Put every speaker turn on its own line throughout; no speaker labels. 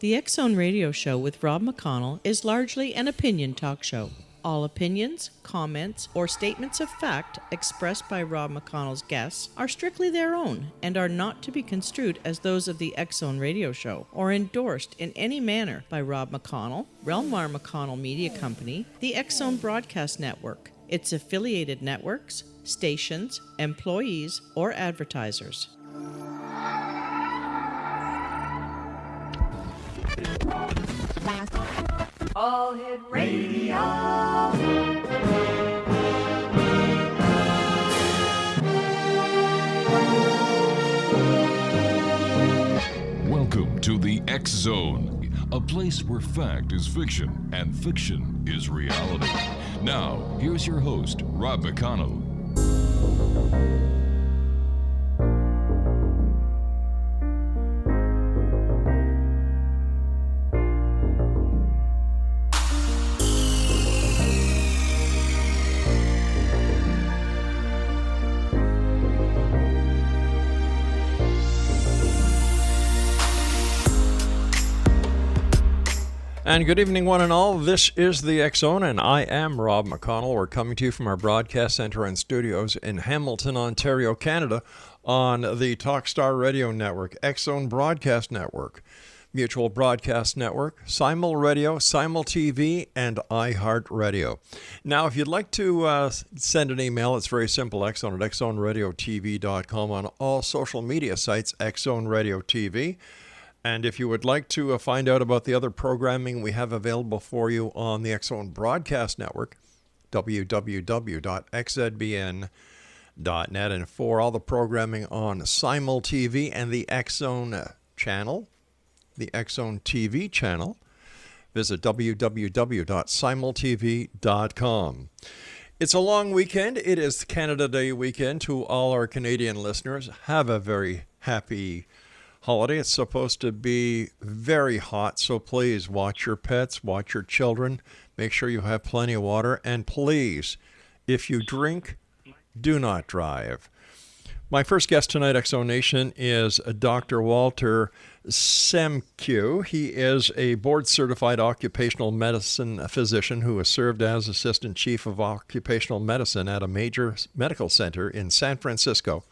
The X Zone Radio Show with Rob McConnell is largely an opinion talk show. All opinions, comments, or statements of fact expressed by Rob McConnell's guests are strictly their own and are not to be construed as those of the X Zone Radio Show or endorsed in any manner by Rob McConnell, REL-MAR McConnell Media Company, the X Zone Broadcast Network, its affiliated networks, stations, employees, or advertisers.
All Hit Radio.
Welcome to the X Zone, a place where fact is fiction and fiction is reality. Now, here's your host, Rob McConnell.
And good evening, one and all. This is the X Zone, and I am Rob McConnell. We're coming to you from our broadcast center and studios in Hamilton, Ontario, Canada, on the Talkstar Radio Network, X Zone Broadcast Network, Mutual Broadcast Network, Simul Radio, Simul TV, and iHeartRadio. Now, if you'd like to send an email, it's very simple, xzone at xzoneradiotv.com, on all social media sites, X Zone Radio TV. And if you would like to find out about the other programming we have available for you on the X Zone Broadcast Network, www.xzbn.net, and for all the programming on Simul TV and the X Zone channel, the X Zone TV channel, visit www.simultv.com. It's a long weekend. It is Canada Day weekend. To all our Canadian listeners, have a very happy holiday. It's supposed to be very hot, so please watch your pets, watch your children, make sure you have plenty of water, and please, if you drink, do not drive. My first guest tonight, X Zone Nation, is Dr. Walter Semkiw. He is a Board Certified Occupational Medicine physician who has served as Assistant Chief of Occupational Medicine at a major medical center in San Francisco.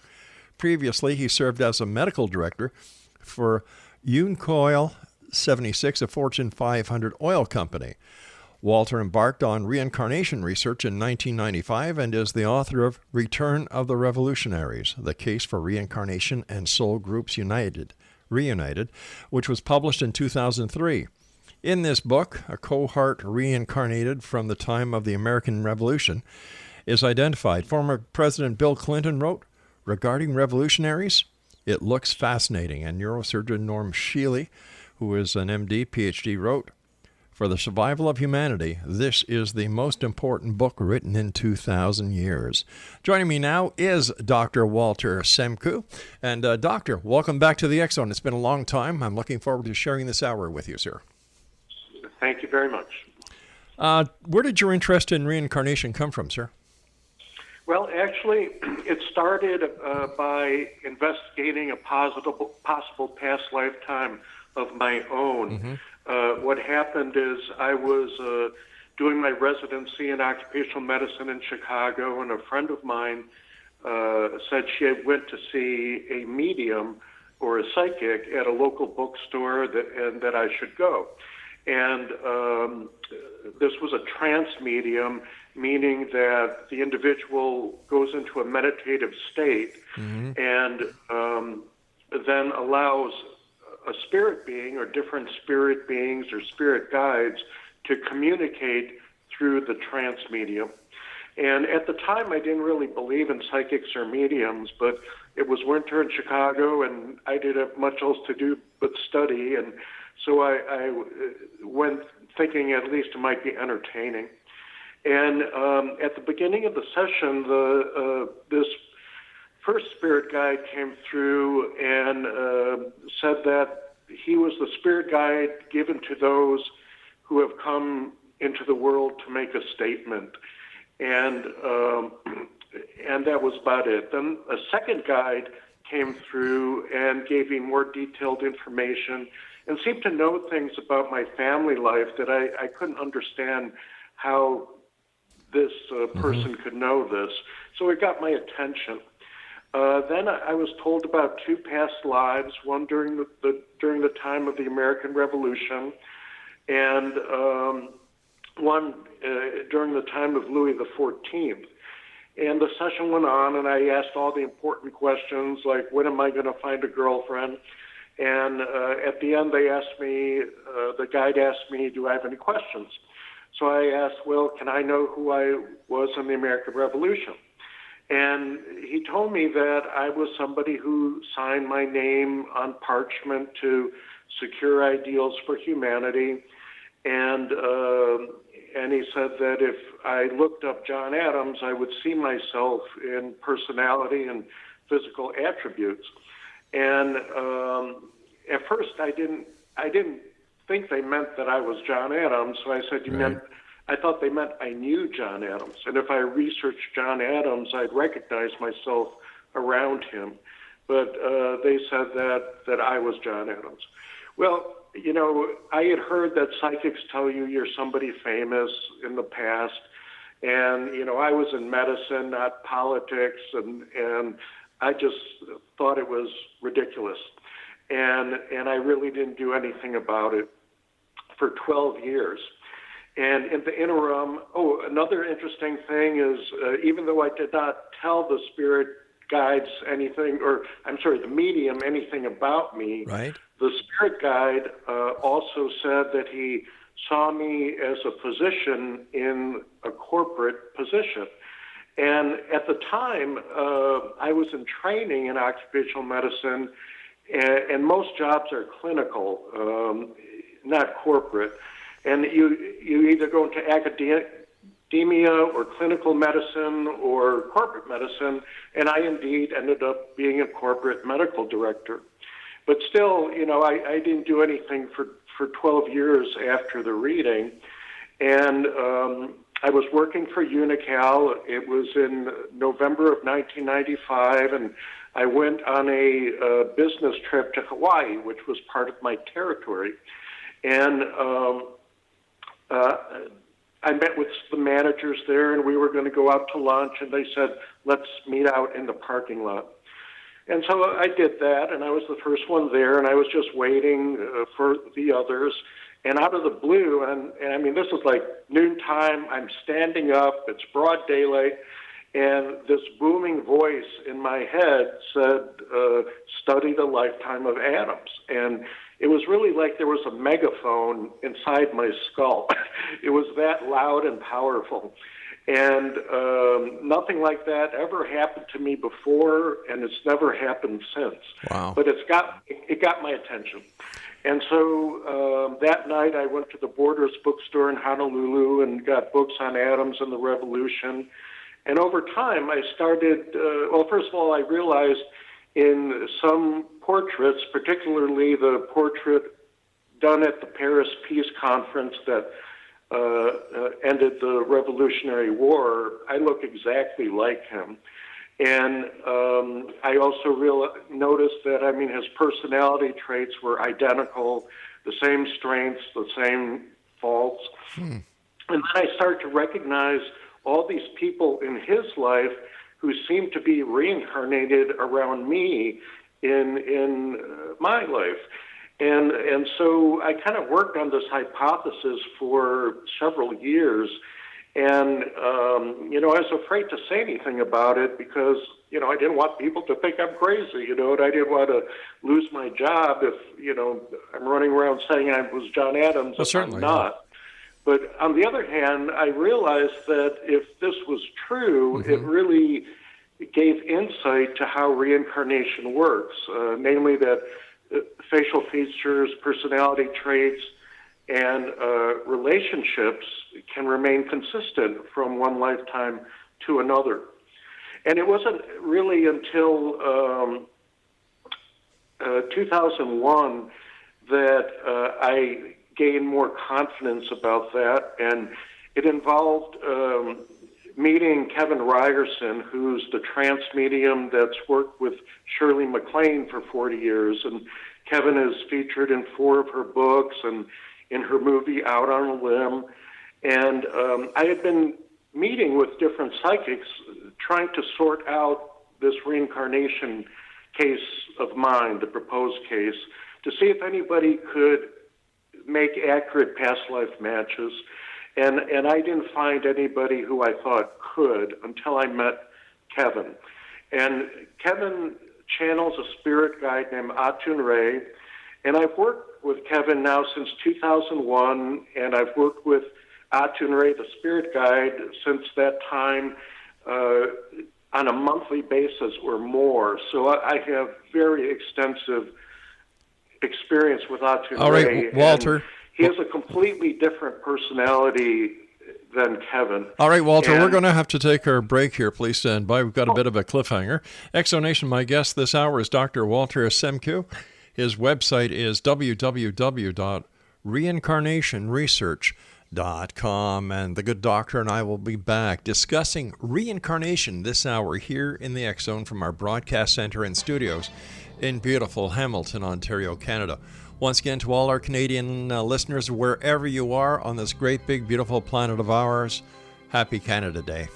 Previously, he served as a medical director for Unocal 76, a Fortune 500 oil company. Walter embarked on reincarnation research in 1995 and is the author of Return of the Revolutionaries, The Case for Reincarnation and Soul Groups Reunited, which was published in 2003. In this book, a cohort reincarnated from the time of the American Revolution is identified. Former President Bill Clinton wrote, regarding revolutionaries, it looks fascinating. And neurosurgeon Norm Shealy, who is an MD, PhD, wrote, for the survival of humanity, this is the most important book written in 2,000 years. Joining me now is Dr. Walter Semkiw. And Doctor, welcome back to the X Zone. It's been a long time. I'm looking forward to sharing this hour with you, sir.
Thank you very much.
Where did your interest in reincarnation come from, sir?
Well, actually, it started by investigating a possible past lifetime of my own. Mm-hmm. What happened is I was doing my residency in occupational medicine in Chicago, and a friend of mine said she went to see a medium or a psychic at a local bookstore and that I should go. And this was a trance medium, meaning that the individual goes into a meditative state mm-hmm. and then allows a spirit being or different spirit beings or spirit guides to communicate through the trance medium. And at the time, I didn't really believe in psychics or mediums, but it was winter in Chicago, and I didn't have much else to do but study, and so I went thinking at least it might be entertaining. And at the beginning of the session, this first spirit guide came through and said that he was the spirit guide given to those who have come into the world to make a statement. And that was about it. Then a second guide came through and gave me more detailed information and seemed to know things about my family life that I couldn't understand how this person could know this. So it got my attention. Then I was told about two past lives, one during the time of the American Revolution, and one during the time of Louis XIV. And the session went on, and I asked all the important questions, like, when am I going to find a girlfriend? And at the end, they asked me, the guide asked me, do I have any questions? So I asked, well, can I know who I was in the American Revolution? And he told me that I was somebody who signed my name on parchment to secure ideals for humanity. And he said that if I looked up John Adams, I would see myself in personality and physical attributes. And at first, I didn't think they meant that I was John Adams. So I said, I thought they meant I knew John Adams. And if I researched John Adams, I'd recognize myself around him. But they said that I was John Adams. Well, you know, I had heard that psychics tell you you're somebody famous in the past. And, you know, I was in medicine, not politics, and I just thought it was ridiculous. And I really didn't do anything about it for 12 years. And in the interim, another interesting thing is, even though I did not tell the spirit guides anything, the medium anything about me,
right.
The spirit guide also said that he saw me as a physician in a corporate position. And at the time, I was in training in occupational medicine, and most jobs are clinical, not corporate. And you either go into academia or clinical medicine or corporate medicine, and I indeed ended up being a corporate medical director. But still, you know, I didn't do anything for 12 years after the reading. And I was working for Unocal. It was in November of 1995, and I went on a business trip to Hawaii, which was part of my territory. And I met with the managers there, and we were going to go out to lunch, and they said, let's meet out in the parking lot. And so I did that, and I was the first one there, and I was just waiting for the others. And out of the blue, and I mean, this is like noontime, I'm standing up, it's broad daylight, and this booming voice in my head said, study the lifetime of Adams. And it was really like there was a megaphone inside my skull. It was that loud and powerful. And nothing like that ever happened to me before, and it's never happened since.
Wow.
But it got my attention. And so that night I went to the Borders bookstore in Honolulu and got books on Adams and the Revolution. And over time I started, first of all, I realized in some portraits, particularly the portrait done at the Paris Peace Conference that ended the Revolutionary War, I look exactly like him. And I also noticed that, I mean, his personality traits were identical, the same strengths, the same faults. And then I started to recognize all these people in his life who seemed to be reincarnated around me in my life. And so I kind of worked on this hypothesis for several years. And, you know, I was afraid to say anything about it because, you know, I didn't want people to think I'm crazy, you know, and I didn't want to lose my job if, you know, I'm running around saying I was John Adams.
Well, certainly,
I'm not. Yeah. But on the other hand, I realized that if this was true, it really gave insight to how reincarnation works, namely that facial features, personality traits, and relationships can remain consistent from one lifetime to another. And it wasn't really until 2001 that I gained more confidence about that, and it involved meeting Kevin Ryerson, who's the trance medium that's worked with Shirley MacLaine for 40 years. And Kevin is featured in 4 of her books and in her movie Out on a Limb. And I had been meeting with different psychics trying to sort out this reincarnation case of mine, the proposed case, to see if anybody could make accurate past life matches. And I didn't find anybody who I thought could until I met Kevin. And Kevin channels a spirit guide named Atun Ray, and I've worked with Kevin now since 2001, and I've worked with Atun Ray, the spirit guide, since that time on a monthly basis or more. So I have very extensive experience with Atun Ray.
All right, Walter.
He has a completely different personality than Kevin.
All right, Walter, we're going to have to take our break here. Please stand by. We've got a bit of a cliffhanger. Exonation, my guest this hour is Dr. Walter Semkiw. His website is www.reincarnationresearch.com, and the good doctor and I will be back discussing reincarnation this hour here in the X Zone from our broadcast center and studios in beautiful Hamilton, Ontario, Canada. Once again, to all our Canadian listeners, wherever you are on this great, big, beautiful planet of ours, happy Canada Day.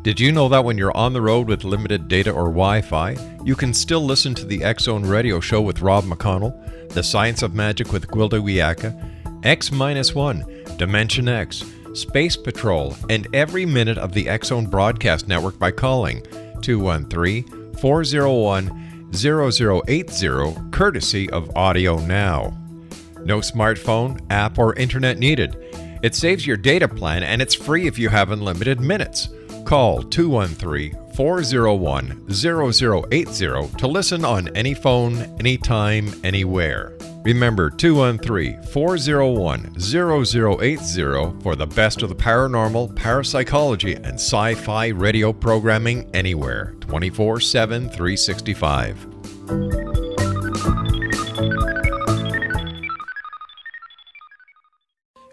Did you know that when you're on the road with limited data or Wi-Fi, you can still listen to the X Zone radio show with Rob McConnell, The Science of Magic with Gwilda Wiyaka, X-1, Dimension X, Space Patrol, and every minute of the X Zone broadcast network by calling 213-401-0080, courtesy of Audio Now. No smartphone, app, or internet needed. It saves your data plan and it's free if you have unlimited minutes. Call 213-401-0080 to listen on any phone, anytime, anywhere. Remember 213-401-0080 for the best of the paranormal, parapsychology, and sci-fi radio programming anywhere, 24/7, 365.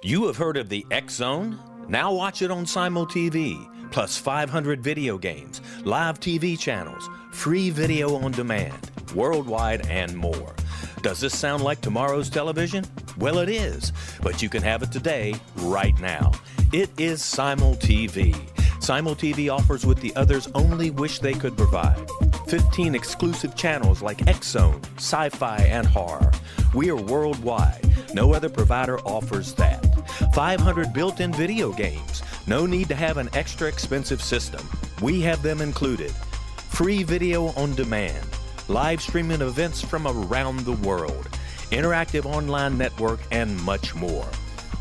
You have heard of the X Zone? Now watch it on Simul TV. Plus 500 video games, live TV channels, free video on demand, worldwide, and more. Does this sound like tomorrow's television? Well, it is, but you can have it today, right now. It is Simul TV. Simul TV offers what the others only wish they could provide. 15 exclusive channels like X Zone, sci-fi, and horror. We are worldwide. No other provider offers that. 500 built-in video games. No need to have an extra expensive system. We have them included. Free video on demand. Live streaming events from around the world. Interactive online network, and much more.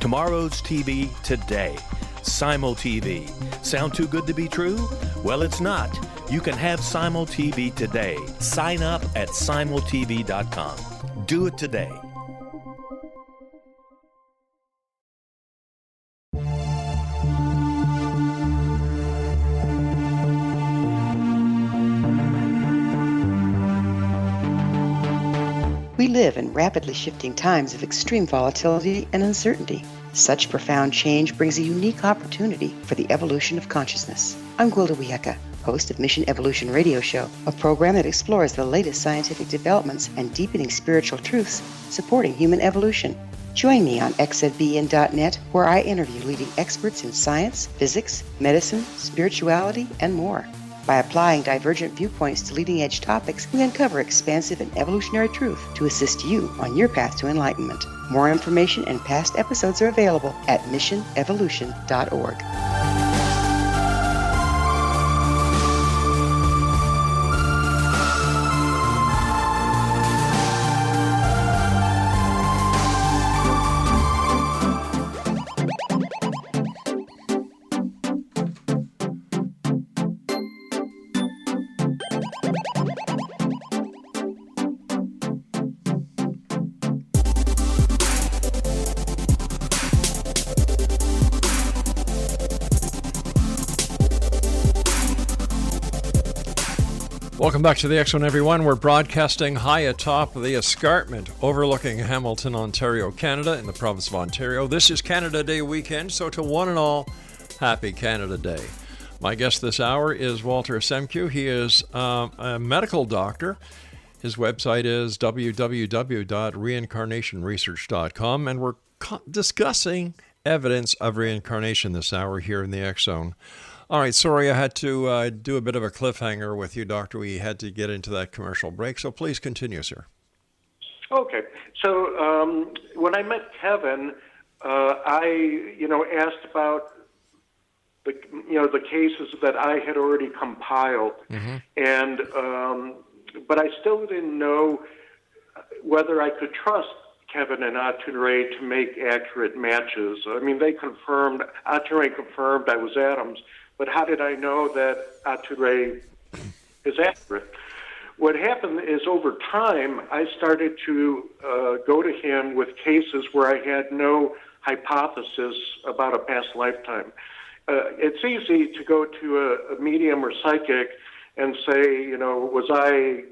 Tomorrow's TV today. Simul TV. Sound too good to be true? Well, it's not. You can have Simul TV today. Sign up at simultv.com. Do it today.
We live in rapidly shifting times of extreme volatility and uncertainty. Such profound change brings a unique opportunity for the evolution of consciousness. I'm Gwilda Wiyaka, host of Mission Evolution Radio Show, a program that explores the latest scientific developments and deepening spiritual truths supporting human evolution. Join me on xzbn.net, where I interview leading experts in science, physics, medicine, spirituality, and more. By applying divergent viewpoints to leading-edge topics, we uncover expansive and evolutionary truth to assist you on your path to enlightenment. More information and past episodes are available at missionevolution.org.
Welcome back to the X Zone, everyone. We're broadcasting high atop the escarpment overlooking Hamilton, Ontario, Canada, in the province of Ontario. This is Canada Day weekend, so to one and all, happy Canada Day. My guest this hour is Walter Semkiw. He is a medical doctor. His website is www.reincarnationresearch.com, and we're discussing evidence of reincarnation this hour here in the X Zone. All right, sorry I had to do a bit of a cliffhanger with you, Doctor. We had to get into that commercial break, so please continue, sir.
Okay. So when I met Kevin, I asked about the cases that I had already compiled, and but I still didn't know whether I could trust Kevin and Atun-Ray to make accurate matches. I mean, Atun-Ray confirmed I was Adams, but how did I know that Atun-Ray is accurate? What happened is over time, I started to go to him with cases where I had no hypothesis about a past lifetime. It's easy to go to a medium or psychic and say, was I,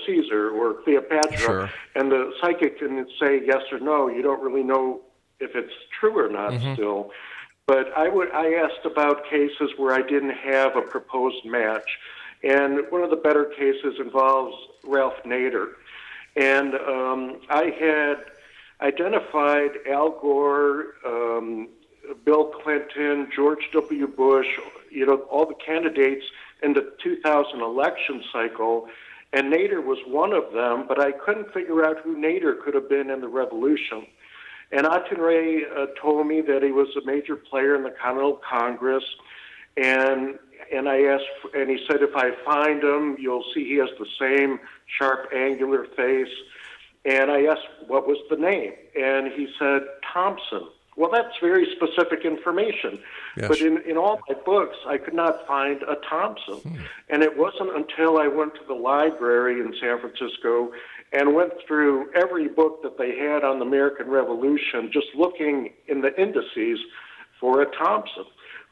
Caesar or Cleopatra? Sure. And the psychic can say yes or no. You don't really know if it's true or not still. But I asked about cases where I didn't have a proposed match. And one of the better cases involves Ralph Nader. And I had identified Al Gore, Bill Clinton, George W. Bush, all the candidates in the 2000 election cycle, and Nader was one of them, but I couldn't figure out who Nader could have been in the revolution. And Atun-Ray told me that he was a major player in the Continental Congress, and I asked, and he said, if I find him, you'll see he has the same sharp, angular face. And I asked, what was the name? And he said, Thompson. Well, that's very specific information. Yes. But in all my books, I could not find a Thompson. And it wasn't until I went to the library in San Francisco and went through every book that they had on the American Revolution, just looking in the indices for a Thompson.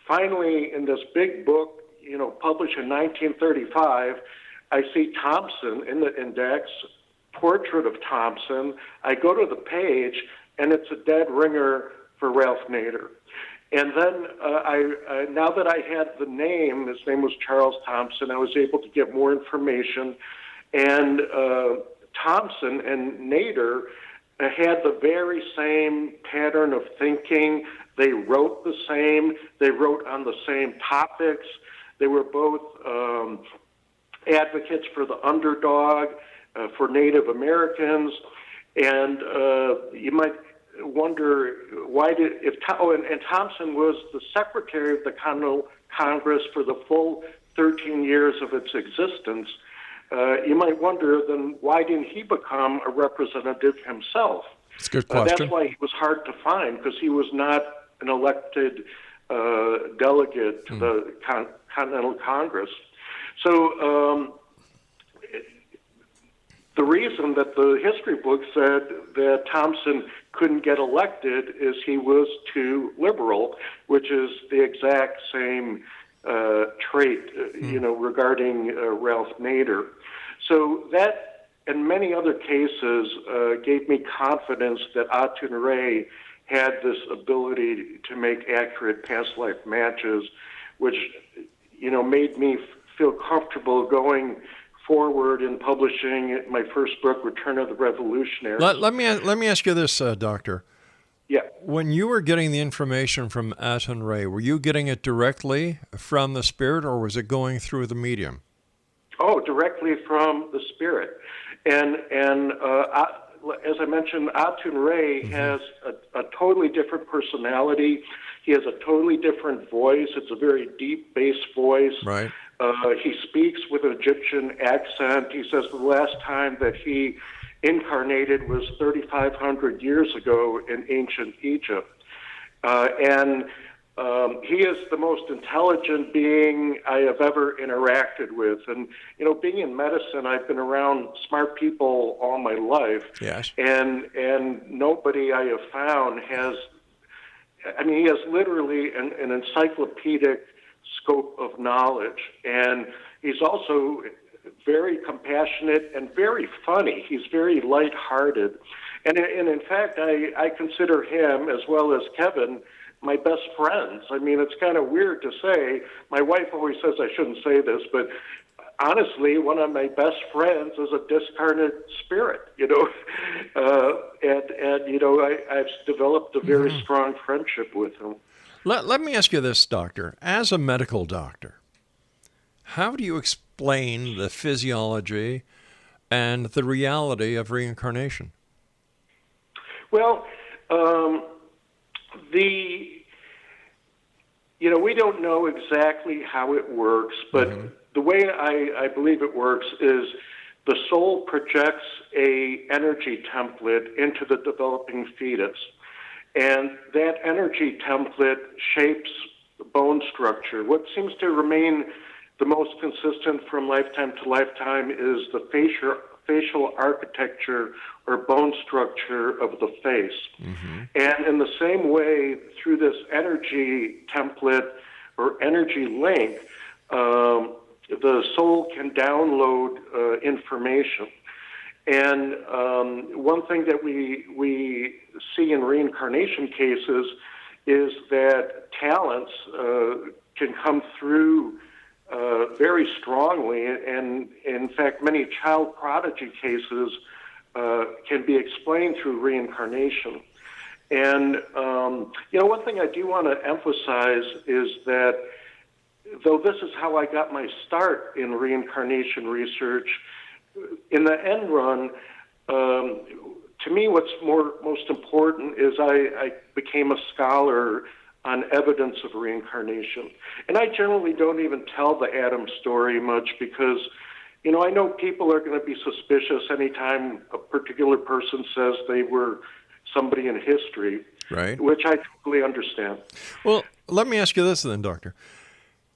Finally, in this big book, published in 1935, I see Thompson in the index, portrait of Thompson. I go to the page, and it's a dead ringer for Ralph Nader. And then now that I had the name, his name was Charles Thompson, I was able to get more information. And Thompson and Nader had the very same pattern of thinking. They wrote the same. They wrote on the same topics. They were both advocates for the underdog, for Native Americans. And you might wonder why and Thompson was the secretary of the Continental Congress for the full 13 years of its existence. You might wonder, then, why didn't he become a representative himself?
That's a good question.
That's why he was hard to find, because he was not an elected delegate to the Continental Congress. So the reason that the history book said that Thompson couldn't get elected is he was too liberal, which is the exact same trait, regarding Ralph Nader. So that and many other cases gave me confidence that Atun-Ray had this ability to make accurate past life matches, which, made me feel comfortable going forward in publishing my first book, Return of the Revolutionaries.
Let me ask you this, Doctor.
Yeah.
When you were getting the information from Atun-Ray, were you getting it directly from the spirit, or was it going through the medium?
Oh, directly from the spirit. And as I mentioned, Atun-Ray has a totally different personality. He has a totally different voice. It's a very deep bass voice.
Right.
He speaks with an Egyptian accent. He says the last time that he incarnated was 3,500 years ago in ancient Egypt. And he is the most intelligent being I have ever interacted with. And, being in medicine, I've been around smart people all my life.
Yes.
And nobody I have found has, he has literally an encyclopedic scope of knowledge. And he's also very compassionate, and very funny. He's very lighthearted. And in fact, I consider him, as well as Kevin, my best friends. I mean, it's kind of weird to say. My wife always says I shouldn't say this, but honestly, one of my best friends is a discarnate spirit, I've developed a very strong friendship with him.
Let me ask you this, Doctor. As a medical doctor, how do you explain the physiology and the reality of reincarnation?
Well, we don't know exactly how it works, but the way I believe it works is the soul projects a energy template into the developing fetus, and that energy template shapes bone structure. What seems to remain the most consistent from lifetime to lifetime is the facial architecture or bone structure of the face. And in the same way, through this energy template or energy link, the soul can download information. And one thing that we see in reincarnation cases is that talents can come through very strongly, and in fact, many child prodigy cases can be explained through reincarnation. And one thing I do want to emphasize is that though this is how I got my start in reincarnation research, in the end run, to me, what's most important is I became a scholar on evidence of reincarnation. And I generally don't even tell the Adam story much because, I know people are going to be suspicious anytime a particular person says they were somebody in history,
right?
Which I totally understand.
Well, let me ask you this then, Doctor.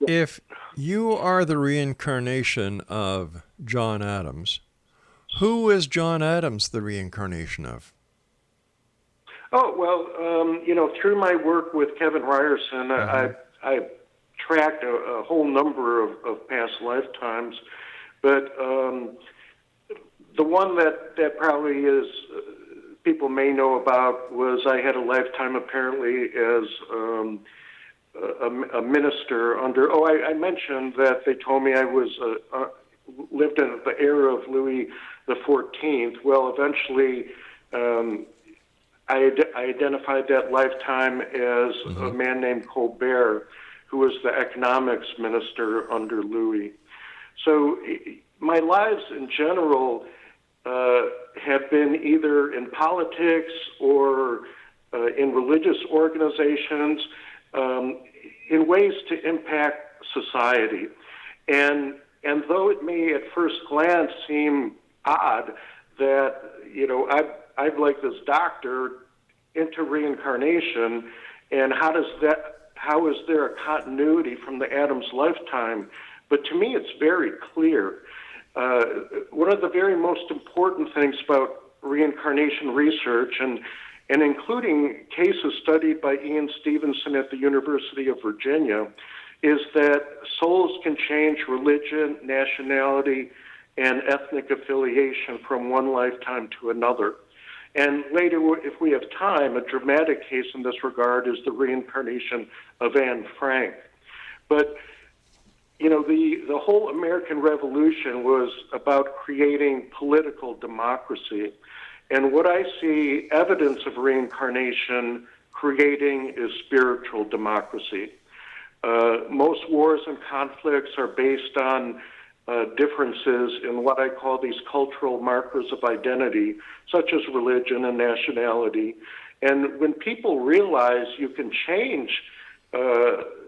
If you are the reincarnation of John Adams, who is John Adams the reincarnation of?
Oh, well, through my work with Kevin Ryerson, I tracked a whole number of past lifetimes, but the one that probably is people may know about was I had a lifetime apparently as a minister under. I mentioned that they told me I was lived in the era of Louis XIV. Well, eventually, I identified that lifetime as a man named Colbert, who was the economics minister under Louis. So my lives in general have been either in politics or in religious organizations in ways to impact society. And though it may at first glance seem odd that, I'd like this doctor into reincarnation, and how is there a continuity from the Adams lifetime? But to me, it's very clear. One of the very most important things about reincarnation research, and including cases studied by Ian Stevenson at the University of Virginia, is that souls can change religion, nationality, and ethnic affiliation from one lifetime to another. And later, if we have time, a dramatic case in this regard is the reincarnation of Anne Frank. But, the whole American Revolution was about creating political democracy. And what I see evidence of reincarnation creating is spiritual democracy. Most wars and conflicts are based on differences in what I call these cultural markers of identity, such as religion and nationality. And when people realize you can change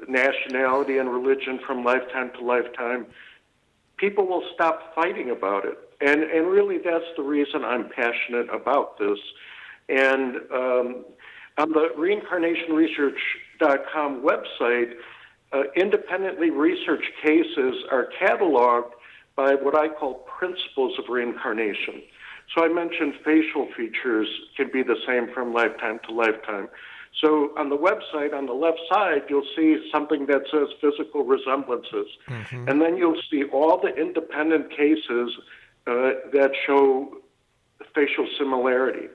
nationality and religion from lifetime to lifetime, people will stop fighting about it. And really that's the reason I'm passionate about this. And on the reincarnationresearch.com website, independently researched cases are cataloged by what I call principles of reincarnation. So I mentioned facial features can be the same from lifetime to lifetime. So on the website, on the left side, you'll see something that says physical resemblances. And then you'll see all the independent cases that show facial similarity.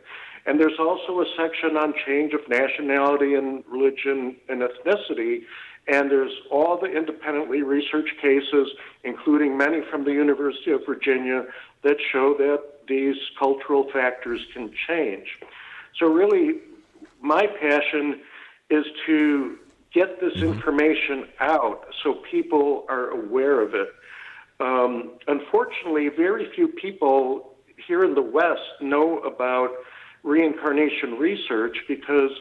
And there's also a section on change of nationality and religion and ethnicity. And there's all the independently researched cases, including many from the University of Virginia, that show that these cultural factors can change. So really, my passion is to get this information out so people are aware of it. Unfortunately, very few people here in the West know about reincarnation research because,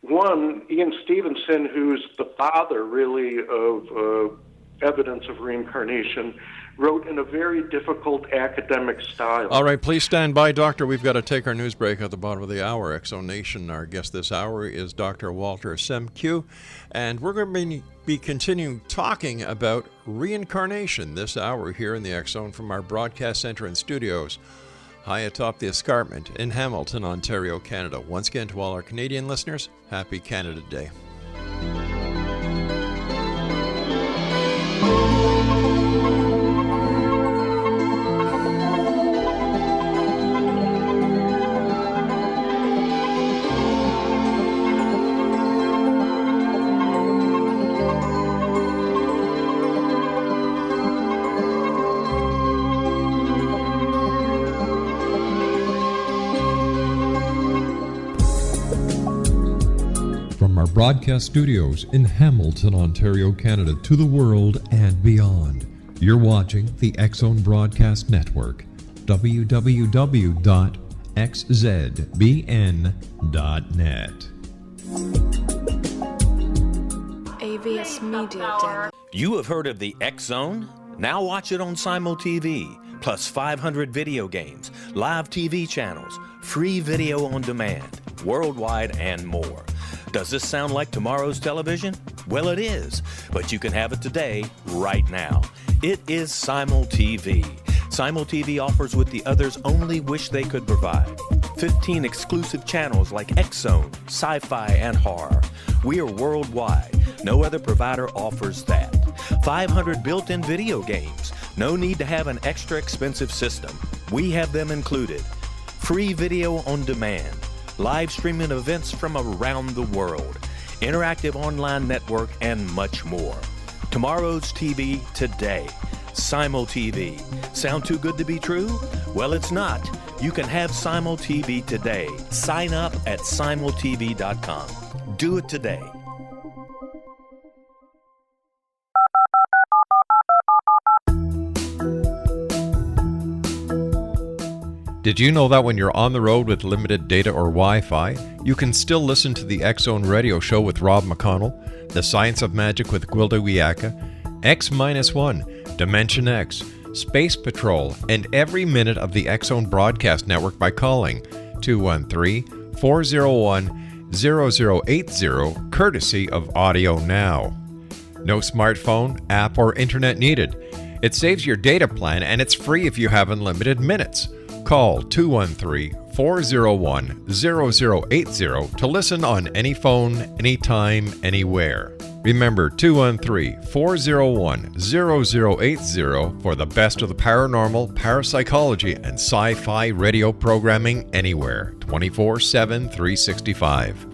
one, Ian Stevenson, who's the father, really, of evidence of reincarnation, wrote in a very difficult academic style.
All right, please stand by, Doctor. We've got to take our news break at the bottom of the hour. X-Zone Nation, our guest this hour is Dr. Walter Semkiw, and we're going to be continuing talking about reincarnation this hour here in the X-Zone from our broadcast center and studios high atop the escarpment in Hamilton, Ontario, Canada. Once again, to all our Canadian listeners, happy Canada Day.
Broadcast studios in Hamilton, Ontario, Canada, to the world and beyond. You're watching the X-Zone Broadcast Network, www.xzbn.net.
AVS Media Den.
You have heard of the X-Zone? Now watch it on Simul TV, plus 500 video games, live TV channels, free video on demand, worldwide, and more. Does this sound like tomorrow's television? Well, it is, but you can have it today, right now. It is Simul TV. Simul TV offers what the others only wish they could provide. 15 exclusive channels like X-Zone, Sci-Fi, and Horror. We are worldwide. No other provider offers that. 500 built-in video games. No need to have an extra expensive system. We have them included. Free video on demand. Live streaming events from around the world, interactive online network, and much more. Tomorrow's TV today. Simul TV. Sound too good to be true? Well, it's not. You can have Simul TV today. Sign up at simultv.com. Do it today.
Did you know that when you're on the road with limited data or Wi-Fi, you can still listen to the X-Zone radio show with Rob McConnell, The Science of Magic with Gwilda Wiyaka, X-1, Dimension X, Space Patrol, and every minute of the X-Zone broadcast network by calling 213-401-0080, courtesy of Audio Now. No smartphone, app, or internet needed. It saves your data plan and it's free if you have unlimited minutes. Call 213-401-0080 to listen on any phone, anytime, anywhere. Remember 213-401-0080 for the best of the paranormal, parapsychology, and sci-fi radio programming anywhere, 24/7, 365.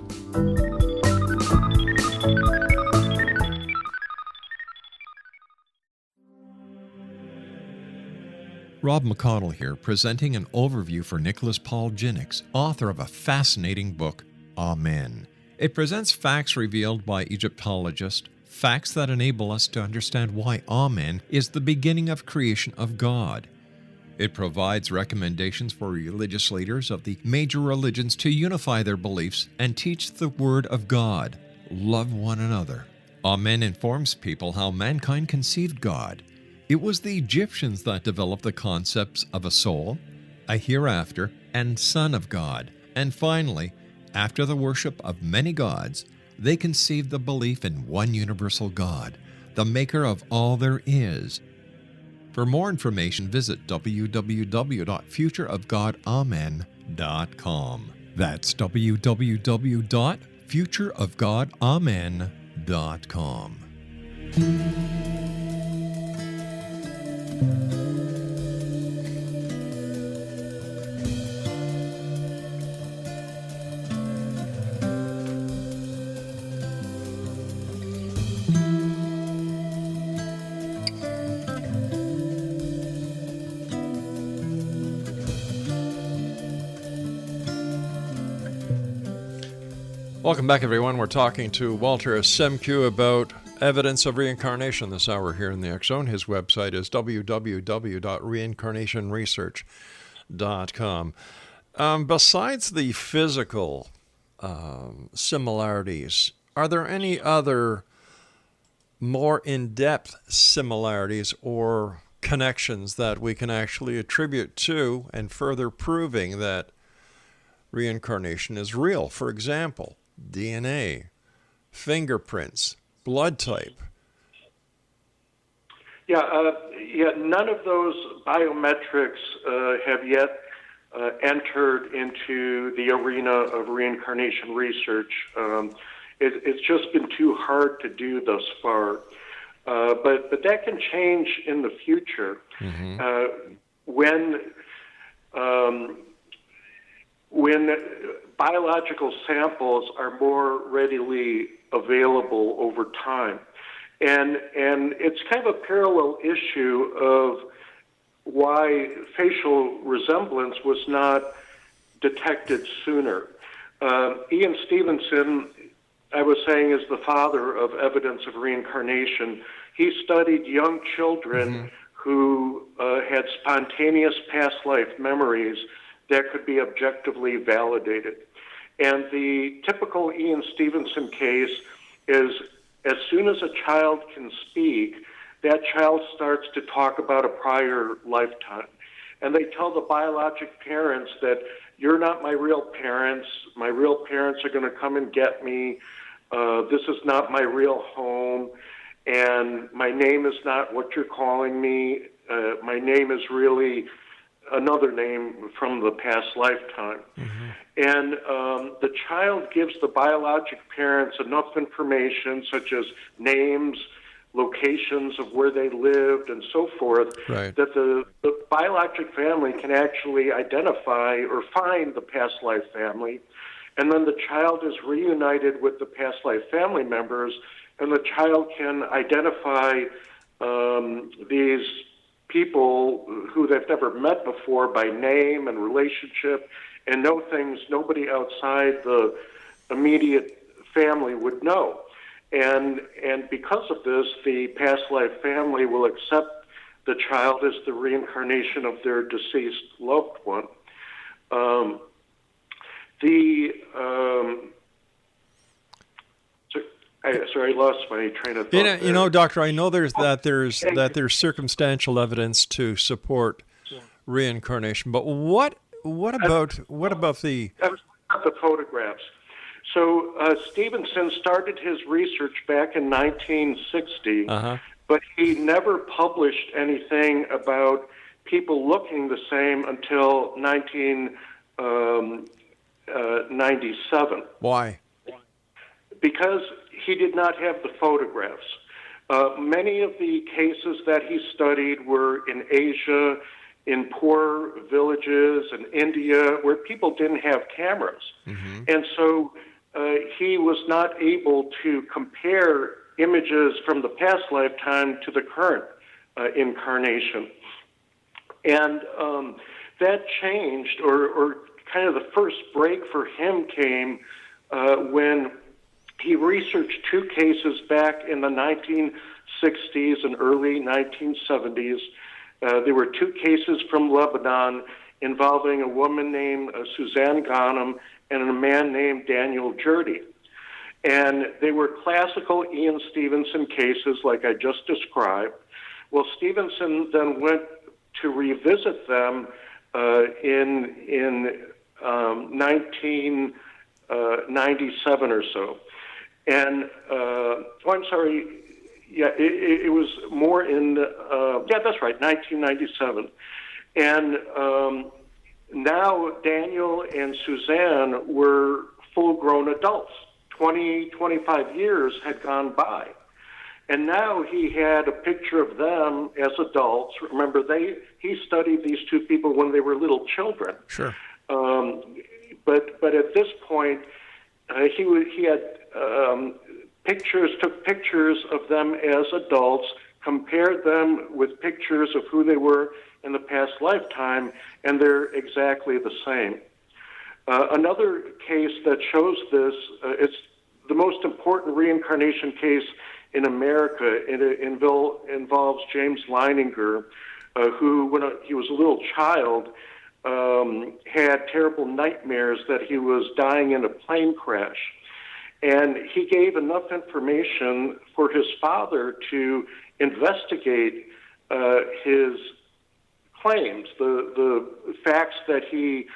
Rob McConnell here, presenting an overview for Nicholas Paul Jennings, author of a fascinating book, Amen. It presents facts revealed by Egyptologists, facts that enable us to understand why Amen is the beginning of creation of God. It provides recommendations for religious leaders of the major religions to unify their beliefs and teach the Word of God. Love one another. Amen informs people how mankind conceived God. It was the Egyptians that developed the concepts of a soul, a hereafter, and Son of God. And finally, after the worship of many gods, they conceived the belief in one universal God, the maker of all there is. For more information, visit www.futureofgodamen.com. That's www.futureofgodamen.com.
futureofgodamen.com.
Welcome back, everyone. We're talking to Walter Semkiw about evidence of reincarnation this hour here in the X Zone. His website is www.reincarnationresearch.com. Besides the physical similarities, are there any other more in-depth similarities or connections that we can actually attribute to and further proving that reincarnation is real? For example, DNA, fingerprints, blood type.
None of those biometrics have yet entered into the arena of reincarnation research. It's just been too hard to do thus far. But that can change in the future. When biological samples are more readily available over time. And it's kind of a parallel issue of why facial resemblance was not detected sooner. Ian Stevenson, I was saying, is the father of evidence of reincarnation. He studied young children who had spontaneous past life memories that could be objectively validated. And the typical Ian Stevenson case is as soon as a child can speak, that child starts to talk about a prior lifetime. And they tell the biologic parents that you're not my real parents are going to come and get me, this is not my real home, and my name is not what you're calling me, my name is really another name from the past lifetime. And the child gives the biologic parents enough information, such as names, locations of where they lived, and so forth, that the biologic family can actually identify or find the past life family. And then the child is reunited with the past life family members, and the child can identify these people who they've never met before by name and relationship, and know things nobody outside the immediate family would know. And because of this, the past life family will accept the child as the reincarnation of their deceased loved one. Sorry, I lost my train of thought.
You know, Doctor, I know there's circumstantial evidence to support reincarnation, but what about the
photographs? So Stevenson started his research back in 1960, but he never published anything about people looking the same until 1997.
Why?
Because he did not have the photographs. Many of the cases that he studied were in Asia, in poor villages, in India, where people didn't have cameras. And so he was not able to compare images from the past lifetime to the current incarnation. And that changed, or kind of the first break for him came when he researched two cases back in the 1960s and early 1970s. There were two cases from Lebanon involving a woman named Suzanne Ghanem and a man named Daniel Jurdy. And they were classical Ian Stevenson cases like I just described. Well, Stevenson then went to revisit them in 1997 or so. And, I'm sorry, it was more in, that's right, 1997. And now Daniel and Suzanne were full-grown adults, 20, 25 years had gone by. And now he had a picture of them as adults. Remember, he studied these two people when they were little children.
Sure.
But at this point, he had took pictures of them as adults, compared them with pictures of who they were in the past lifetime, and they're exactly the same. Another case that shows this, it's the most important reincarnation case in America. It involves James Leininger, who, when he was a little child, had terrible nightmares that he was dying in a plane crash. And he gave enough information for his father to investigate his claims, the facts that he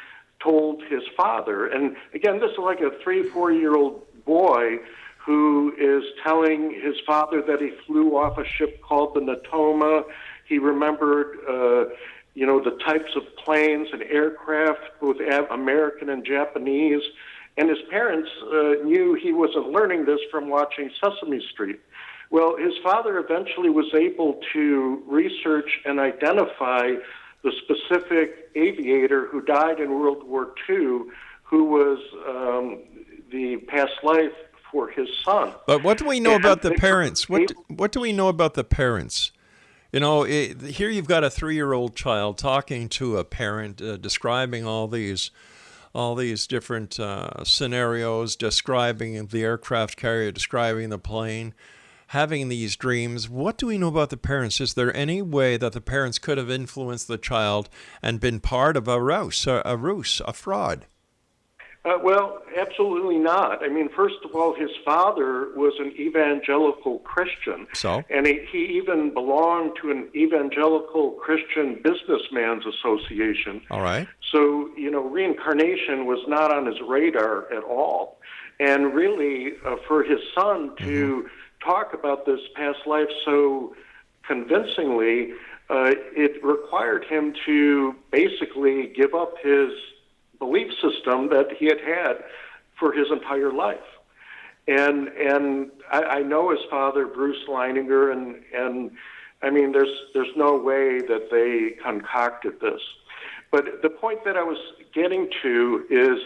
told his father. And again, this is like a 3-4-year-old boy who is telling his father that he flew off a ship called the Natoma. He remembered, the types of planes and aircraft, both American and Japanese. And his parents knew he wasn't learning this from watching Sesame Street. Well, his father eventually was able to research and identify the specific aviator who died in World War II, who was the past life for his son.
But what do we know about the parents? What do we know about the parents? Here you've got a 3-year-old child talking to a parent, describing all these different scenarios, describing the aircraft carrier, describing the plane, having these dreams. What do we know about the parents? Is there any way that the parents could have influenced the child and been part of a ruse, a fraud?
Well, absolutely not. I mean, first of all, his father was an evangelical Christian.
So?
And he even belonged to an evangelical Christian businessman's association.
All right.
So, reincarnation was not on his radar at all. And really, for his son to talk about this past life so convincingly, it required him to basically give up his belief system that he had for his entire life. And I know his father, Bruce Leininger, and I mean, there's no way that they concocted this. But the point that I was getting to is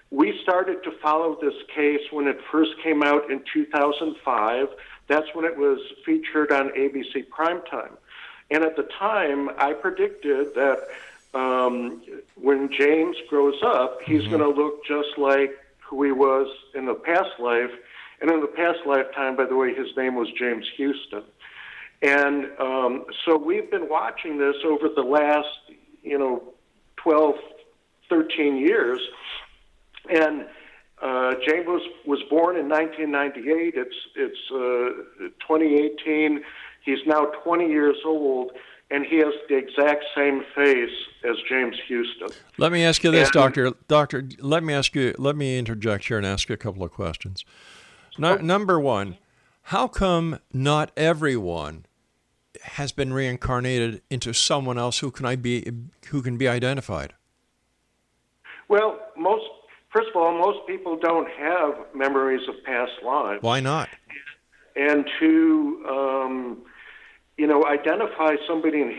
we started to follow this case when it first came out in 2005. That's when it was featured on ABC Primetime. And at the time, I predicted that when James grows up, he's going to look just like who he was in the past life. And in the past lifetime, by the way, his name was James Houston. And so we've been watching this over the last, 12, 13 years. And James was born in 1998. It's 2018. He's now 20 years old. And he has the exact same face as James Houston.
Let me ask you this, Doctor. Let me interject here and ask you a couple of questions. Number one, how come not everyone has been reincarnated into someone else who can be identified?
Well, first of all, most people don't have memories of past lives.
Why not?
And to identify somebody in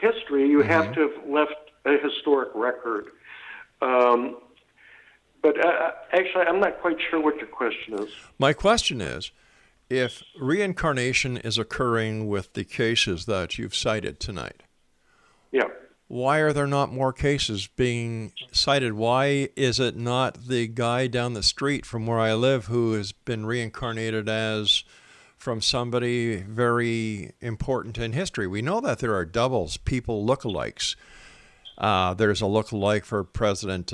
history, you have to have left a historic record. But actually, I'm not quite sure what your question is.
My question is, if reincarnation is occurring with the cases that you've cited tonight, why are there not more cases being cited? Why is it not the guy down the street from where I live who has been reincarnated as from somebody very important in history? We know that there are doubles, people lookalikes. There's a lookalike for President,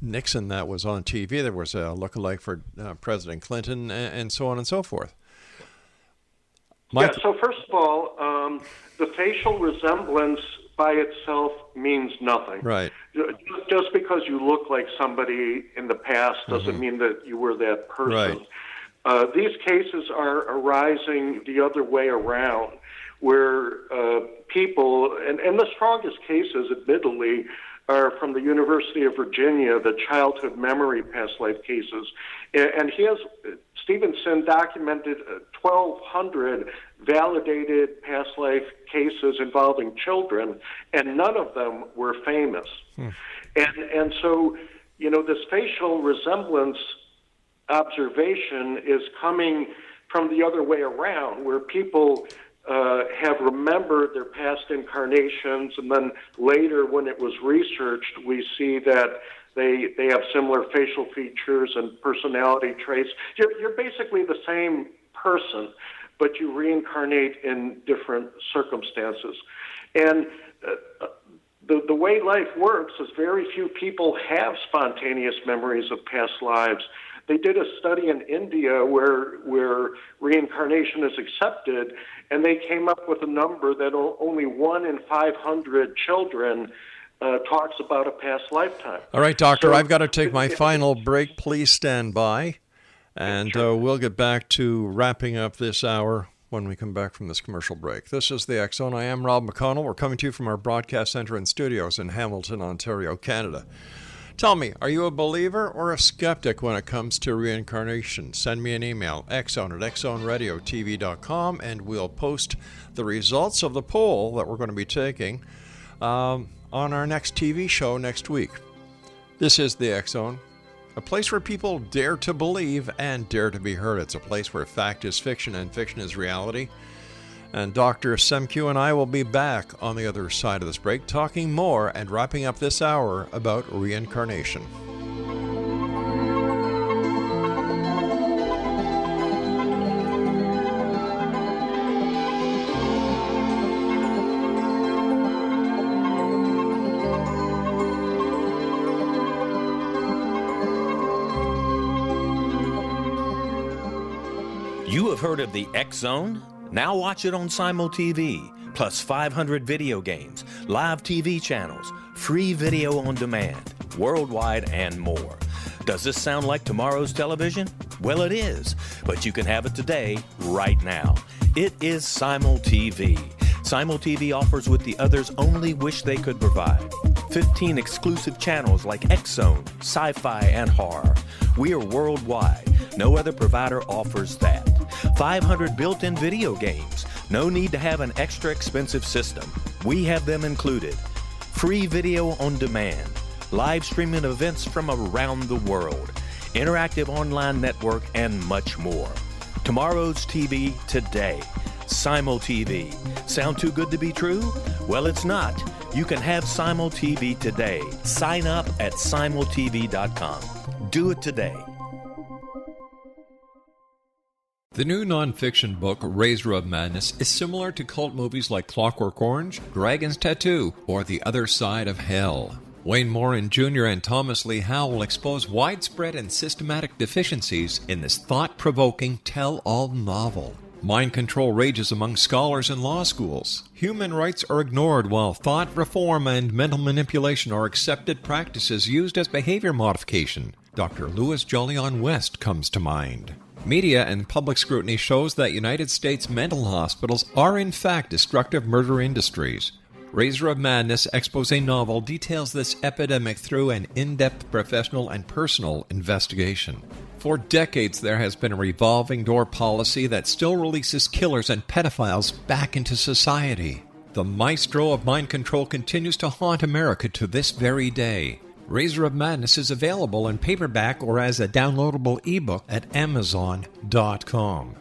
Nixon that was on TV. There was a lookalike for President Clinton, and so on and so forth.
So first of all, the facial resemblance by itself means nothing.
Right.
Just because you look like somebody in the past doesn't mean that you were that person.
Right.
These cases are arising the other way around, where people, and the strongest cases, admittedly, are from the University of Virginia, the childhood memory past life cases. And Stevenson documented 1,200 validated past life cases involving children, and none of them were famous. And so, this facial resemblance observation is coming from the other way around, where people have remembered their past incarnations, and then later when it was researched, we see that they have similar facial features and personality traits. You're basically the same person, but you reincarnate in different circumstances. And the way life works is very few people have spontaneous memories of past lives. They did a study in India where reincarnation is accepted, and they came up with a number that only 1 in 500 children talks about a past lifetime.
All right, Doctor, I've got to take my final break. Please stand by, and we'll get back to wrapping up this hour when we come back from this commercial break. This is the X Zone. I am Rob McConnell. We're coming to you from our broadcast center and studios in Hamilton, Ontario, Canada. Tell me, are you a believer or a skeptic when it comes to reincarnation? Send me an email, xzone@xzoneradiotv.com, and we'll post the results of the poll that we're going to be taking on our next TV show next week. This is the X Zone, a place where people dare to believe and dare to be heard. It's a place where fact is fiction and fiction is reality. And Dr. Semkiw and I will be back on the other side of this break, talking more and wrapping up this hour about reincarnation.
You have heard of the X Zone? Now watch it on Simul TV, plus 500 video games, live TV channels, free video on demand, worldwide, and more. Does this sound like tomorrow's television? Well, it is, but you can have it today, right now. It is Simul TV. Simul TV offers what the others only wish they could provide. 15 exclusive channels like X Zone, sci-fi, and horror. We are worldwide. No other provider offers that. 500 built-in video games. No need to have an extra expensive system. We have them included. Free video on demand. Live streaming events from around the world. Interactive online network, and much more. Tomorrow's TV today. Simul TV. Sound too good to be true? Well, it's not. You can have Simul TV today. Sign up at simultv.com. Do it today.
The new nonfiction book, Razor of Madness, is similar to cult movies like Clockwork Orange, Dragon's Tattoo, or The Other Side of Hell. Wayne Morin Jr. and Thomas Lee Howell expose widespread and systematic deficiencies in this thought-provoking tell-all novel. Mind control rages among scholars in law schools. Human rights are ignored while thought reform and mental manipulation are accepted practices used as behavior modification. Dr. Louis Jolyon West comes to mind. Media and public scrutiny shows that United States mental hospitals are in fact destructive murder industries. Razor of Madness expose novel details this epidemic through an in-depth professional and personal investigation. For decades, there has been a revolving door policy that still releases killers and pedophiles back into society. The maestro of mind control continues to haunt America to this very day. Razor of Madness is available in paperback or as a downloadable ebook at Amazon.com.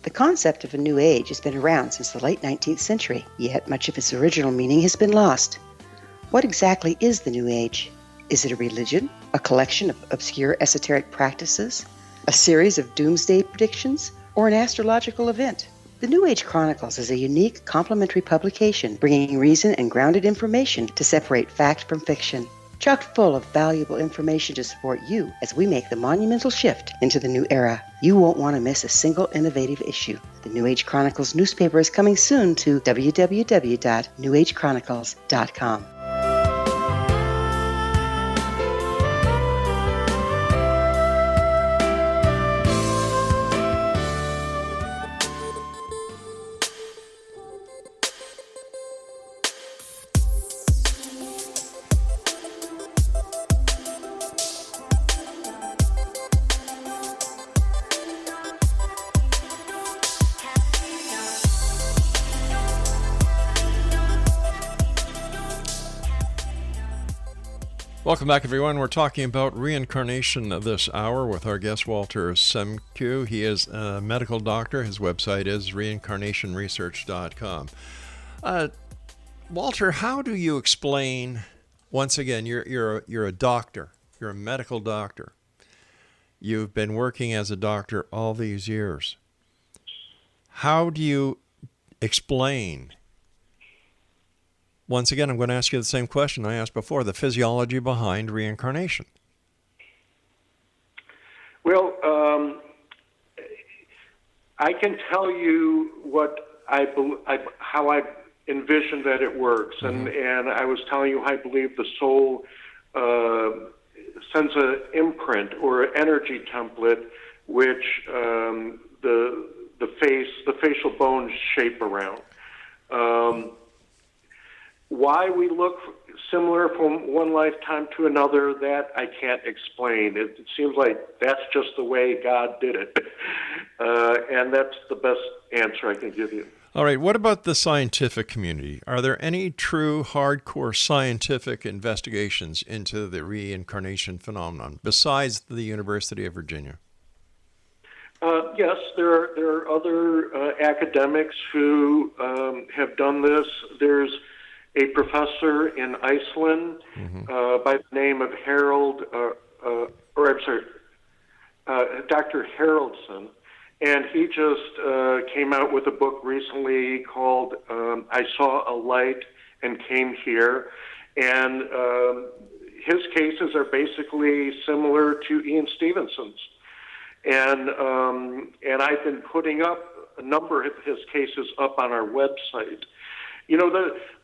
The concept of a new age has been around since the late 19th century, yet much of its original meaning has been lost. What exactly is the new age? Is it a religion, a collection of obscure esoteric practices, a series of doomsday predictions, or an astrological event? The New Age Chronicles is a unique, complementary publication bringing reason and grounded information to separate fact from fiction. Chock full of valuable information to support you as we make the monumental shift into the new era. You won't want to miss a single innovative issue. The New Age Chronicles newspaper is coming soon to www.newagechronicles.com.
Welcome back, everyone. We're talking about reincarnation this hour with our guest, Walter Semkiw. He is a medical doctor. His website is reincarnationresearch.com. Walter, how do you explain, once again, you're a doctor. You're a medical doctor. You've been working as a doctor all these years. How do you explain, once again, I'm going to ask you the same question I asked before, the physiology behind reincarnation?
Well, I can tell you what how I envision that it works, and I was telling you I believe the soul sends an imprint or an energy template, which the facial bones shape around. Why we look similar from one lifetime to another, that I can't explain. It seems like that's just the way God did it. And that's the best answer I can give you.
All right, what about the scientific community? Are there any true hardcore scientific investigations into the reincarnation phenomenon besides the University of Virginia?
Yes, there are other academics who have done this. There's a professor in Iceland by the name of Dr. Haraldson, and he just came out with a book recently called I Saw a Light and Came Here, and his cases are basically similar to Ian Stevenson's. And I've been putting up a number of his cases up on our website. You know,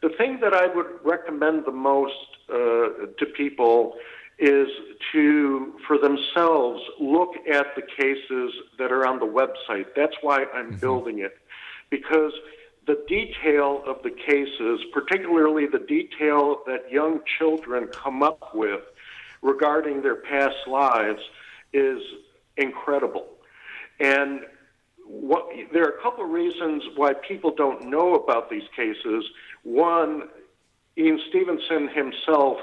the thing that I would recommend the most to people is to, for themselves, look at the cases that are on the website. That's why I'm building it, because the detail of the cases, particularly the detail that young children come up with regarding their past lives, is incredible. And there are a couple of reasons why people don't know about these cases. One, Ian Stevenson himself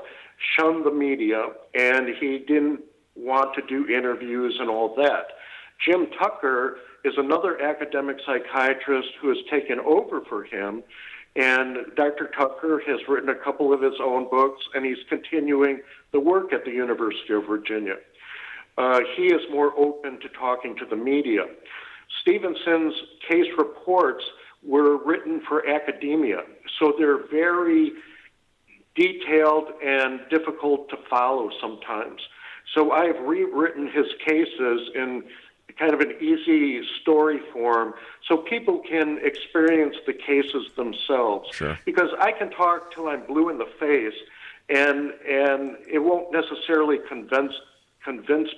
shunned the media, and he didn't want to do interviews and all that. Jim Tucker is another academic psychiatrist who has taken over for him, and Dr. Tucker has written a couple of his own books, and he's continuing the work at the University of Virginia. He is more open to talking to the media. Stevenson's case reports were written for academia, so they're very detailed and difficult to follow sometimes. So I've rewritten his cases in kind of an easy story form so people can experience the cases themselves.
Sure.
Because I can talk till I'm blue in the face, and it won't necessarily convince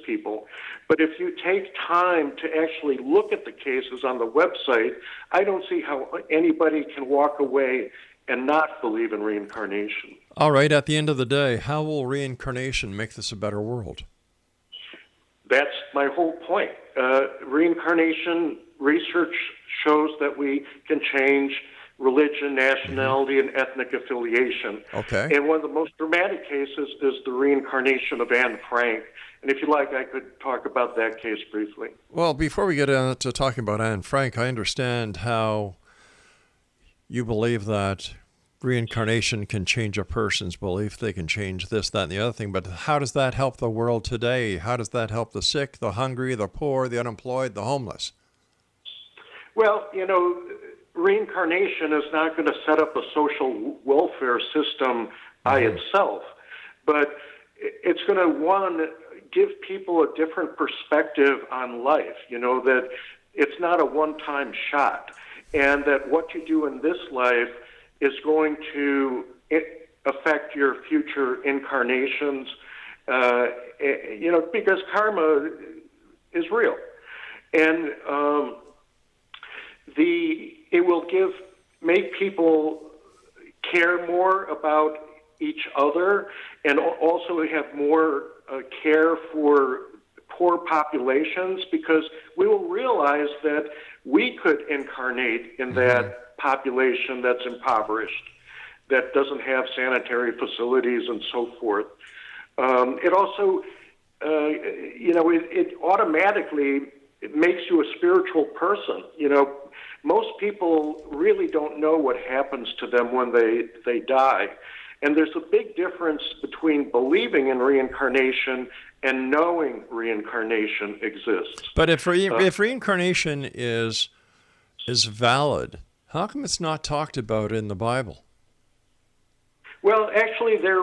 people. But if you take time to actually look at the cases on the website, I don't see how anybody can walk away and not believe in reincarnation.
All right, at the end of the day, how will reincarnation make this a better world?
That's my whole point. Reincarnation research shows that we can change religion, nationality, and ethnic affiliation.
Okay.
And one of the most dramatic cases is the reincarnation of Anne Frank. And if you like, I could talk about that case briefly.
Well, before we get into talking about Anne Frank, I understand how you believe that reincarnation can change a person's belief. They can change this, that, and the other thing. But how does that help the world today? How does that help the sick, the hungry, the poor, the unemployed, the homeless?
Well, you know, reincarnation is not going to set up a social welfare system by itself, but it's going to, one, give people a different perspective on life, you know, that it's not a one-time shot, and that what you do in this life is going to affect your future incarnations, you know, because karma is real. And it will make people care more about each other, and also have more care for poor populations, because we will realize that we could incarnate in that population that's impoverished, that doesn't have sanitary facilities and so forth. It also, it automatically makes you a spiritual person. Most people really don't know what happens to them when they die. And there's a big difference between believing in reincarnation and knowing reincarnation exists.
But if reincarnation is valid, how come it's not talked about in the Bible?
Well, actually, there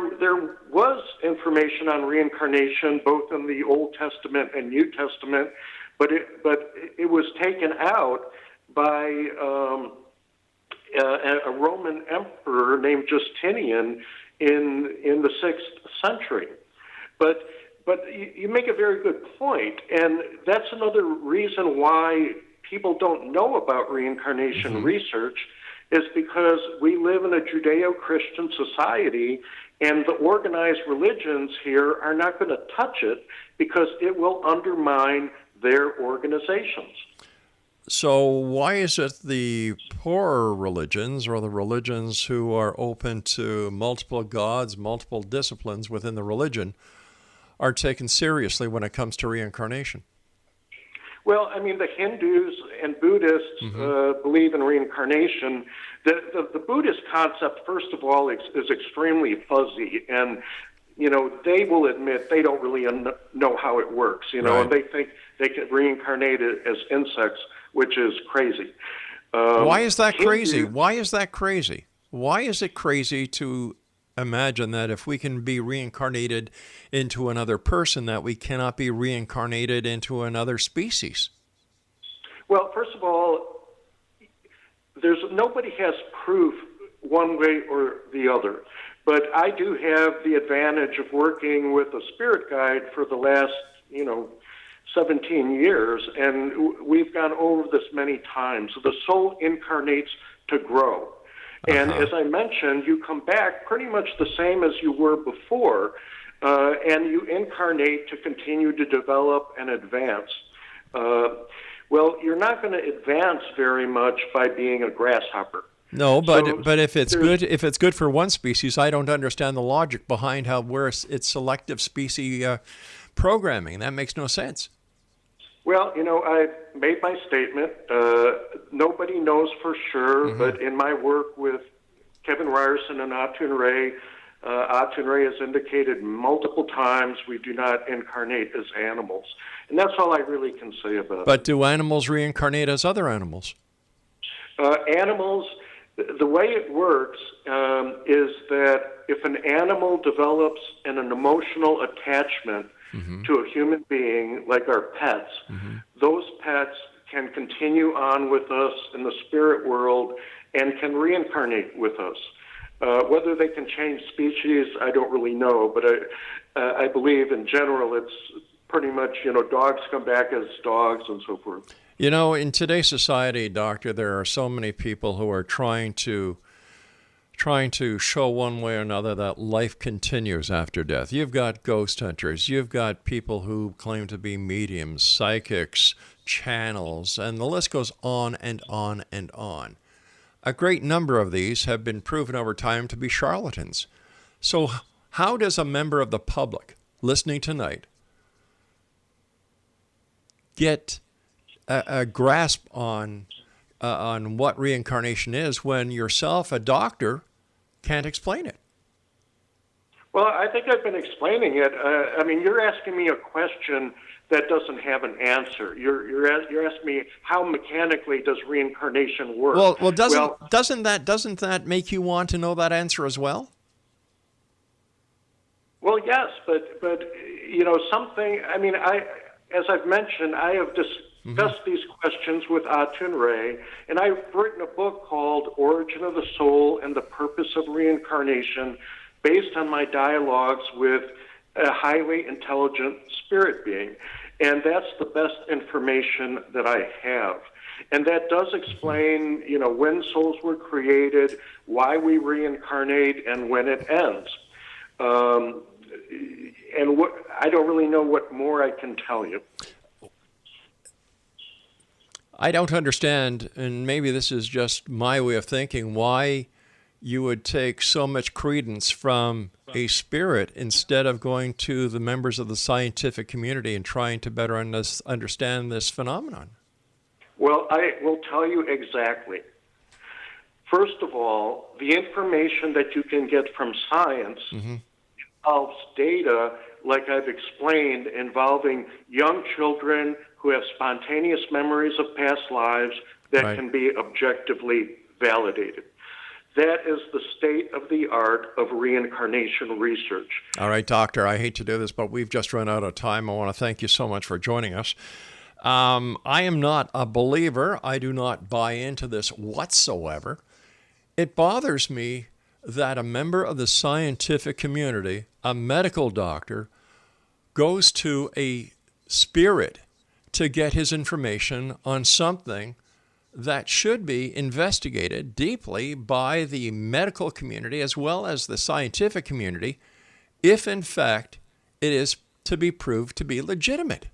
was information on reincarnation both in the Old Testament and New Testament, but it was taken out by a Roman emperor named Justinian in the 6th century. But you make a very good point, and that's another reason why people don't know about reincarnation research, is because we live in a Judeo-Christian society, and the organized religions here are not going to touch it because it will undermine their organizations.
So why is it the poorer religions, or the religions who are open to multiple gods, multiple disciplines within the religion, are taken seriously when it comes to reincarnation?
Well, I mean, the Hindus and Buddhists believe in reincarnation. The Buddhist concept, first of all, is extremely fuzzy, and they will admit they don't really know how it works.
Right.
And they think they can reincarnate it as insects, which is crazy.
Why is that crazy? Why is that crazy? Why is it crazy to imagine that if we can be reincarnated into another person, that we cannot be reincarnated into another species?
Well, first of all, nobody has proof one way or the other. But I do have the advantage of working with a spirit guide for the last, 17 years, and we've gone over this many times. So the soul incarnates to grow. And as I mentioned, you come back pretty much the same as you were before, and you incarnate to continue to develop and advance. Well, you're not going to advance very much by being a grasshopper.
No, but if it's good for one species, I don't understand the logic behind it's selective species programming. That makes no sense.
Well, I made my statement. Nobody knows for sure, but in my work with Kevin Ryerson and Atun Ray has indicated multiple times we do not incarnate as animals. And that's all I really can say about it.
But do animals reincarnate as other animals?
Animals, the way it works is that if an animal develops an emotional attachment to a human being, like our pets, those pets can continue on with us in the spirit world and can reincarnate with us. Whether they can change species, I don't really know, but I believe in general it's pretty much, dogs come back as dogs and so forth.
In today's society, Doctor, there are so many people who are trying to show one way or another that life continues after death. You've got ghost hunters, you've got people who claim to be mediums, psychics, channels, and the list goes on and on and on. A great number of these have been proven over time to be charlatans. So how does a member of the public listening tonight get a grasp on what reincarnation is when yourself, a doctor, can't explain it?
Well, I think I've been explaining it. You're asking me a question that doesn't have an answer. You're asking me how mechanically does reincarnation work?
Well, doesn't that make you want to know that answer as well?
Well, yes, but something. As I've mentioned, I have discussed these questions with Atun Ray, and I've written a book called Origin of the Soul and the Purpose of Reincarnation, based on my dialogues with a highly intelligent spirit being. And that's the best information that I have. And that does explain, when souls were created, why we reincarnate, and when it ends. I don't really know what more I can tell you.
I don't understand, and maybe this is just my way of thinking, why you would take so much credence from a spirit instead of going to the members of the scientific community and trying to better understand this phenomenon?
Well, I will tell you exactly. First of all, the information that you can get from science involves data, like I've explained, involving young children who have spontaneous memories of past lives that can be objectively validated. That is the state of the art of reincarnation research.
All right, Doctor, I hate to do this, but we've just run out of time. I want to thank you so much for joining us. I am not a believer. I do not buy into this whatsoever. It bothers me that a member of the scientific community, a medical doctor, goes to a spirit to get his information on something that should be investigated deeply by the medical community as well as the scientific community, if in fact it is to be proved to be legitimate.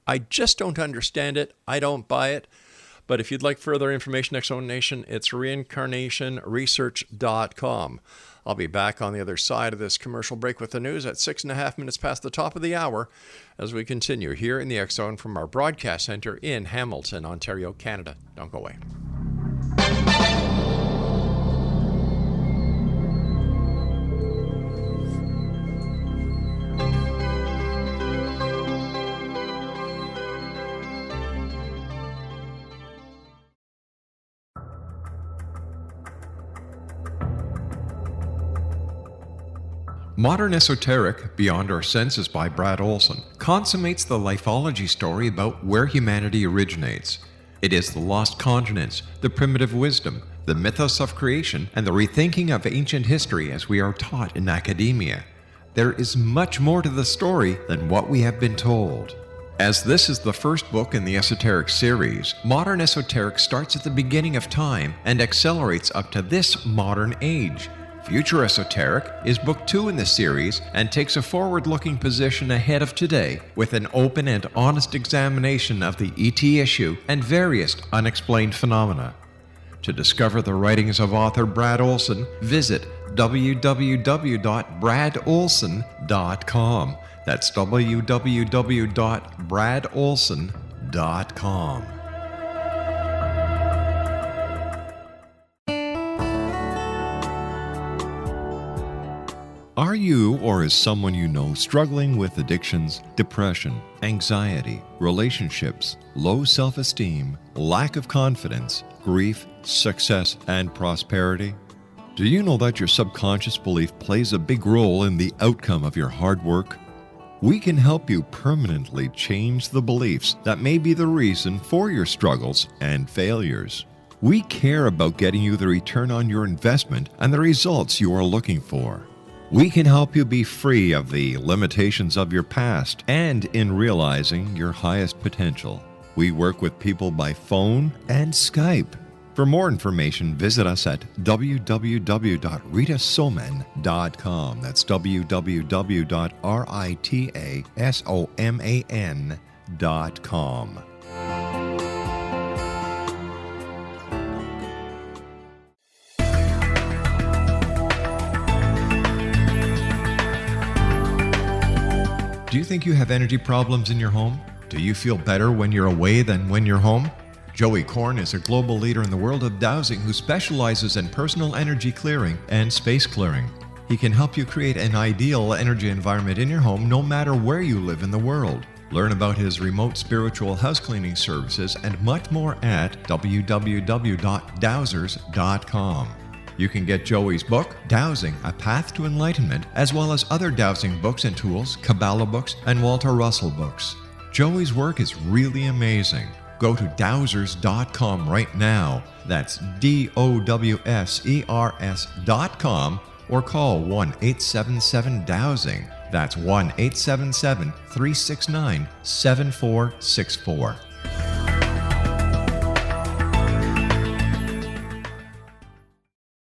I just don't understand it. I don't buy it. But if you'd like further information, X-Zone Nation, it's reincarnationresearch.com. I'll be back on the other side of this commercial break with the news at 6.5 minutes past the top of the hour as we continue here in the X-Zone from our broadcast center in Hamilton, Ontario, Canada. Don't go away.
Modern Esoteric, Beyond Our Senses by Brad Olson, consummates the lifology story about where humanity originates. It is the lost continents, the primitive wisdom, the mythos of creation, and the rethinking of ancient history as we are taught in academia. There is much more to the story than what we have been told. As this is the first book in the Esoteric series, Modern Esoteric starts at the beginning of time and accelerates up to this modern age. Future Esoteric is book 2 in the series and takes a forward-looking position ahead of today with an open and honest examination of the ET issue and various unexplained phenomena. To discover the writings of author Brad Olson, visit www.bradolson.com. That's www.bradolson.com. Are you or is someone you know struggling with addictions, depression, anxiety, relationships, low self-esteem, lack of confidence, grief, success, and prosperity? Do you know that your subconscious belief plays a big role in the outcome of your hard work? We can help you permanently change the beliefs that may be the reason for your struggles and failures. We care about getting you the return on your investment and the results you are looking for. We can help you be free of the limitations of your past and in realizing your highest potential. We work with people by phone and Skype. For more information, visit us at www.ritasoman.com. That's www.ritasoman.com. Do you think you have energy problems in your home? Do you feel better when you're away than when you're home? Joey Korn is a global leader in the world of dowsing who specializes in personal energy clearing and space clearing. He can help you create an ideal energy environment in your home no matter where you live in the world. Learn about his remote spiritual house cleaning services and much more at www.dowsers.com. You can get Joey's book, Dowsing, A Path to Enlightenment, as well as other dowsing books and tools, Kabbalah books, and Walter Russell books. Joey's work is really amazing. Go to dowsers.com right now. That's DOWSERS.com or call 1-877-DOWSING. That's 1-877-369-7464.